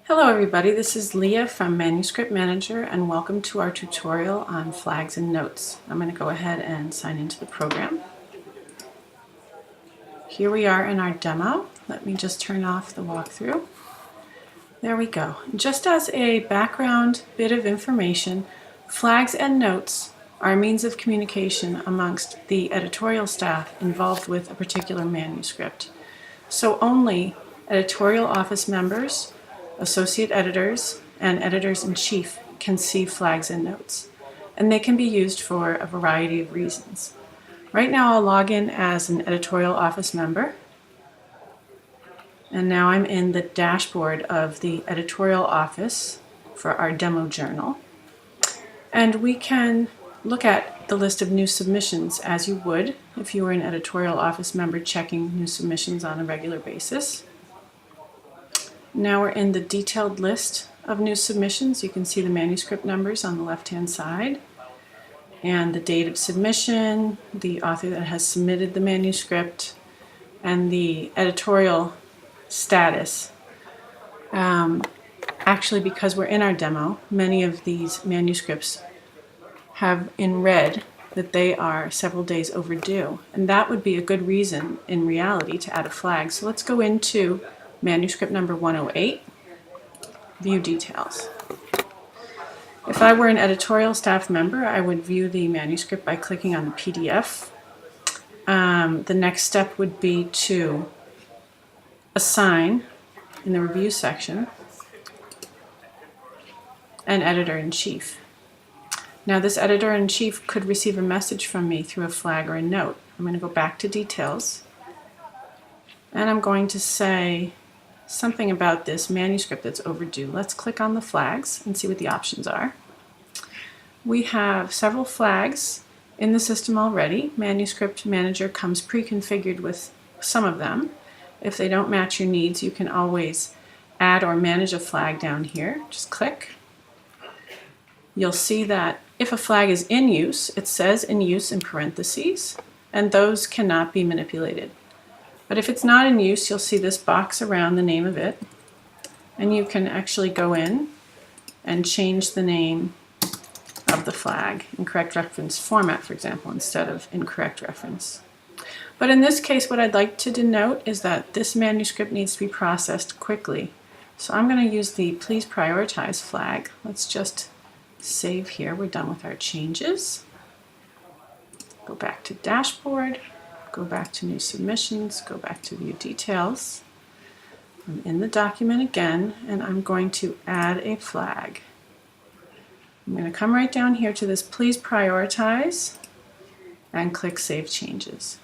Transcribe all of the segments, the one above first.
Hello everybody, this is Leah from Manuscript Manager and welcome to our tutorial on flags and notes. I'm going to go ahead and sign into the program. Here we are in our demo. Let me just turn off the walkthrough. There we go. Just as a background bit of information, flags and notes are a means of communication amongst the editorial staff involved with a particular manuscript. So only editorial office members, associate editors, and editors-in-chief can see flags and notes, and they can be used for a variety of reasons. Right now I'll log in as an editorial office member, and now I'm in the dashboard of the editorial office for our demo journal, and we can look at the list of new submissions as you would if you were an editorial office member checking new submissions on a regular basis. Now we're in the detailed list of new submissions. You can see the manuscript numbers on the left-hand side and the date of submission, the author that has submitted the manuscript, and the editorial status. Actually, because we're in our demo, many of these manuscripts have in red that they are several days overdue, and that would be a good reason in reality to add a flag. So let's go into manuscript number 108, view details. If I were an editorial staff member, I would view the manuscript by clicking on the PDF. The next step would be to assign, in the review section, an editor-in-chief. Now this editor-in-chief could receive a message from me through a flag or a note. I'm going to go back to details, and I'm going to say something about this manuscript that's overdue. Let's click on the flags and see what the options are. We have several flags in the system already. Manuscript Manager comes pre-configured with some of them. If they don't match your needs, you can always add or manage a flag down here. Just click. You'll see that if a flag is in use, it says in use in parentheses, and those cannot be manipulated. But if it's not in use, you'll see this box around the name of it, and you can actually go in and change the name of the flag in correct reference format, for example, instead of incorrect reference. But in this case, what I'd like to denote is that this manuscript needs to be processed quickly. So I'm going to use the Please Prioritize flag. Let's just save here. We're done with our changes. Go back to Dashboard. Go back to New Submissions, go back to View Details. I'm in the document again, and I'm going to add a flag. I'm going to come right down here to this Please Prioritize and click Save Changes.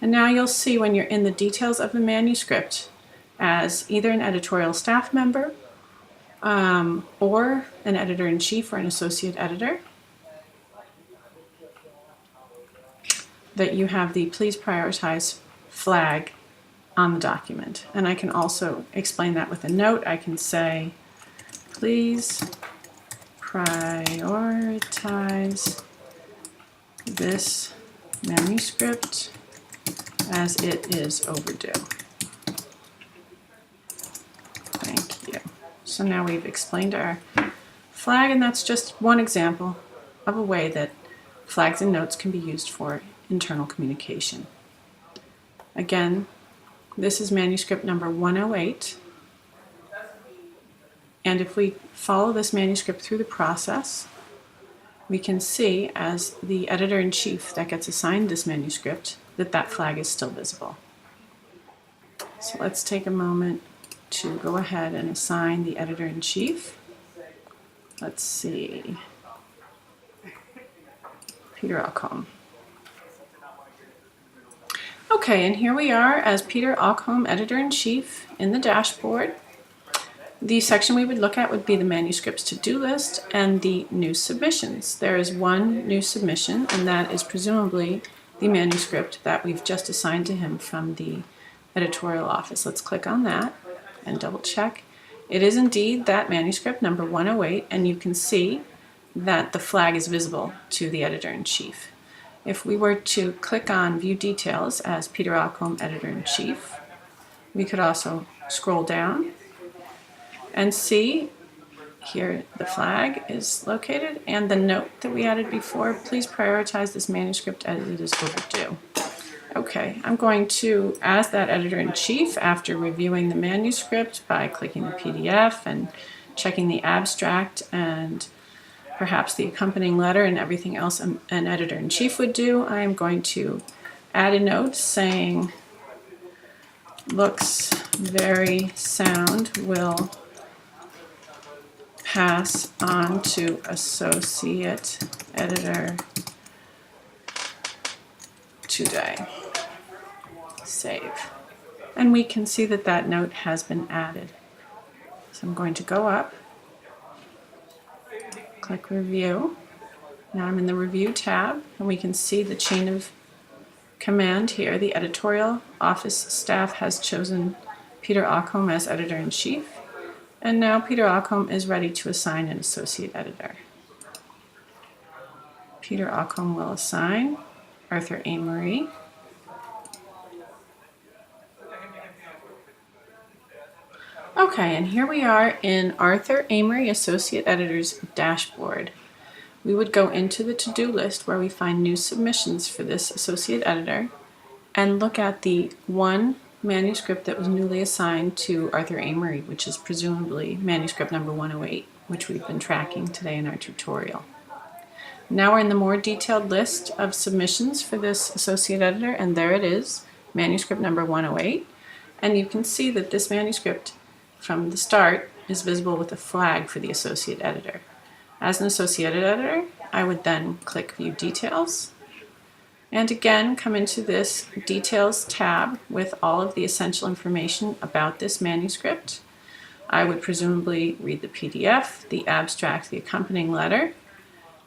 And now you'll see when you're in the details of the manuscript as either an editorial staff member or an editor-in-chief or an associate editor, that you have the Please Prioritize flag on the document. And I can also explain that with a note. I can say, please prioritize this manuscript as it is overdue. Thank you. So now we've explained our flag, and that's just one example of a way that flags and notes can be used for internal communication. Again, this is manuscript number 108, and if we follow this manuscript through the process, we can see as the editor-in-chief that gets assigned this manuscript that that flag is still visible. So let's take a moment to go ahead and assign the editor-in-chief. Let's see, Peter Alcombe. Okay, and here we are as Peter Alcombe, Editor-in-Chief, in the dashboard. The section we would look at would be the manuscript's to-do list and the new submissions. There is one new submission, and that is presumably the manuscript that we've just assigned to him from the editorial office. Let's click on that and double check. It is indeed that manuscript number 108, and you can see that the flag is visible to the editor-in-chief. If we were to click on View Details as Peter Alcombe, Editor-in-Chief, we could also scroll down And see, here the flag is located and the note that we added before, please prioritize this manuscript as it is overdue. Okay, I'm going to, as that editor-in-chief, after reviewing the manuscript by clicking the PDF and checking the abstract and perhaps the accompanying letter and everything else an editor-in-chief would do, I am going to add a note saying, looks very sound, will pass on to associate editor today. Save. And we can see that that note has been added. So I'm going to go up, click Review. Now I'm in the Review tab, and we can see the chain of command here. The Editorial Office staff has chosen Peter Occom as editor-in-chief, and now Peter Occom is ready to assign an associate editor. Peter Occom will assign Arthur Amory. Okay, and here we are in Arthur Amory Associate Editor's dashboard. We would go into the to-do list where we find new submissions for this associate editor and look at the one manuscript that was newly assigned to Arthur Amory, which is presumably manuscript number 108, which we've been tracking today in our tutorial. Now we're in the more detailed list of submissions for this associate editor, and there it is, manuscript number 108. And you can see that this manuscript from the start is visible with a flag for the associate editor. As an associate editor, I would then click View Details, and again come into this Details tab with all of the essential information about this manuscript. I would presumably read the PDF, the abstract, the accompanying letter,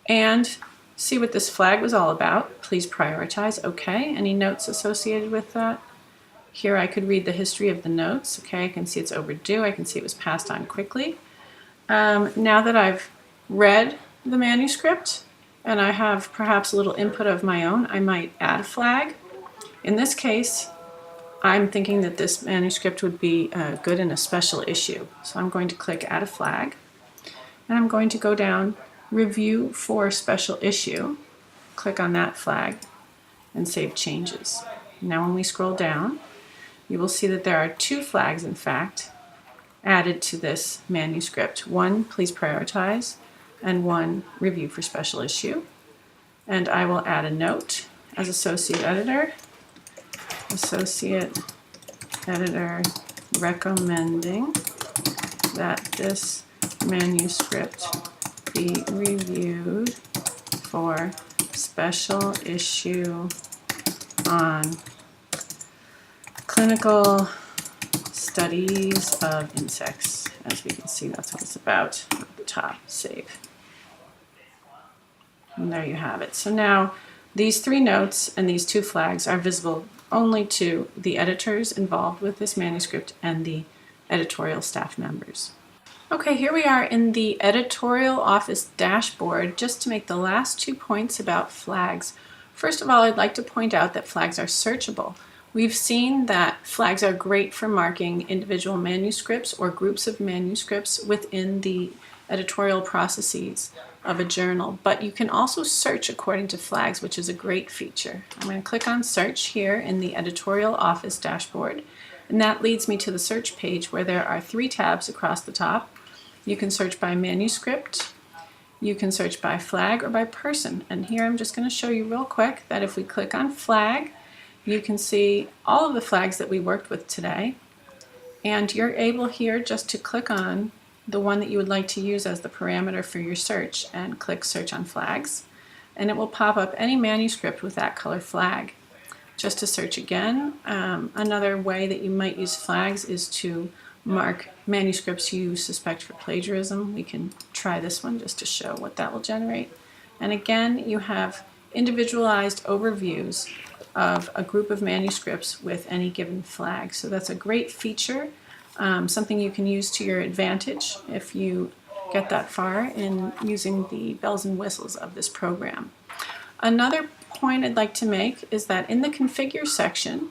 and see what this flag was all about. Please prioritize. Okay. Any notes associated with that? Here I could read the history of the notes. Okay, I can see it's overdue. I can see it was passed on quickly. Now that I've read the manuscript and I have perhaps a little input of my own, I might add a flag. In this case, I'm thinking that this manuscript would be good in a special issue. So I'm going to click Add a Flag, and I'm going to go down Review for Special Issue, click on that flag, and save changes. Now when we scroll down, you will see that there are two flags, in fact, added to this manuscript. One, Please Prioritize, and one, Review for Special Issue. And I will add a note as Associate Editor. Associate Editor recommending that this manuscript be reviewed for special issue on clinical studies of insects. As we can see, that's what it's about at the top. Save. And there you have it. So now these three notes and these two flags are visible only to the editors involved with this manuscript and the editorial staff members. Okay, here we are in the Editorial Office dashboard. Just to make the last 2 points about flags. First of all, I'd like to point out that flags are searchable. We've seen that flags are great for marking individual manuscripts or groups of manuscripts within the editorial processes of a journal, but you can also search according to flags, which is a great feature. I'm going to click on Search here in the Editorial Office dashboard, and that leads me to the search page where there are 3 tabs across the top. You can search by manuscript, you can search by flag, or by person. And here I'm just going to show you real quick that if we click on flag, you can see all of the flags that we worked with today, and you're able here just to click on the one that you would like to use as the parameter for your search and click Search on Flags, and it will pop up any manuscript with that color flag. Just to search again, another way that you might use flags is to mark manuscripts you suspect for plagiarism. We can try this one just to show what that will generate. And again, you have individualized overviews of a group of manuscripts with any given flag. So that's a great feature, something you can use to your advantage if you get that far in using the bells and whistles of this program. Another point I'd like to make is that in the Configure section,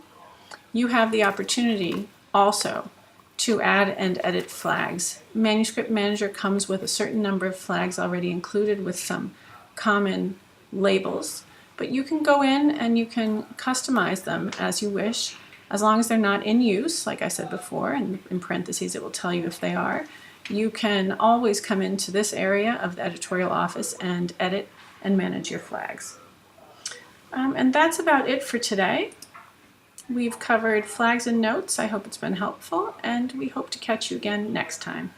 you have the opportunity also to add and edit flags. Manuscript Manager comes with a certain number of flags already included with some common labels, but you can go in and you can customize them as you wish, as long as they're not in use, like I said before, and in parentheses it will tell you if they are. You can always come into this area of the Editorial Office and edit and manage your flags. And that's about it for today. We've covered flags and notes. I hope it's been helpful, and we hope to catch you again next time.